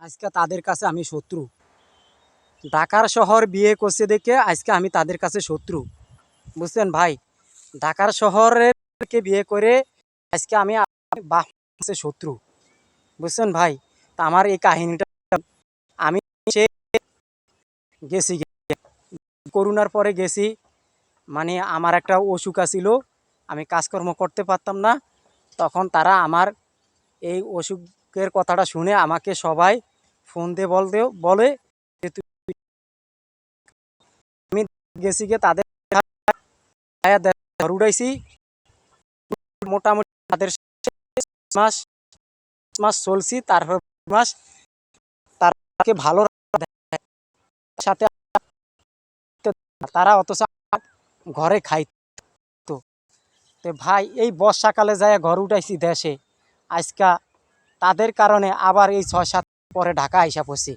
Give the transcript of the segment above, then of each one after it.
আজকে তাদের কাছে আমি শত্রু। ঢাকার শহর বিয়ে করছে দেখে আজকে আমি তাদের কাছে শত্রু, বুঝছেন ভাই। ঢাকার শহরেরকে বিয়ে করে আজকে আমি বাপ কাছে শত্রু, বুঝছেন ভাই। তা আমার এই কাহিনীটা আমি সে গেছি করোনার পরে গেছি, মানে আমার একটা অসুখ আছিল, আমি কাজকর্ম করতে পারতাম না। তখন তারা আমার এই অসুখের কথাটা শুনে আমাকে সবাই ফোন দিয়ে বলে যে আমি গেছি গিয়ে তাদের ঘর উঠাইছি। মোটামুটি তাদের মাস মাস চলছি, তারপর মাস তারকে ভালো সাথে তারা অথচ ঘরে খাইতো। তো ভাই এই বর্ষাকালে যায় ঘর উঠাইছি দেশে, আজকা তাদের কারণে আবার এই 6-7 পরে ঢাকা আইসা পড়ছি।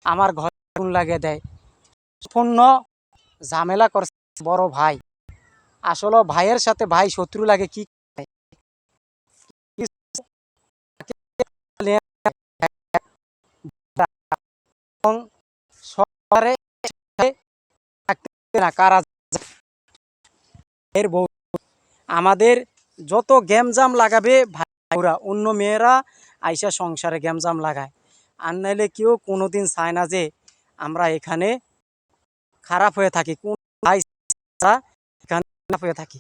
আমার ঘরে আগুন লাগিয়ে দেয়, সম্পূর্ণ ঝামেলা করছে বড় ভাই। আসলে ভাইয়ের সাথে ভাই শত্রু লাগে কি শহরে না কারা এর বউ আমাদের যত গ্যামজাম লাগাবে ভাইরা অন্য মেয়েরা আইসা সংসারে গ্যামজাম লাগায়। আর নাইলে কেউ কোনোদিন চায় না যে আমরা এখানে খারাপ হয়ে থাকি, কোন ভাই এখানে খারাপ হয়ে থাকি।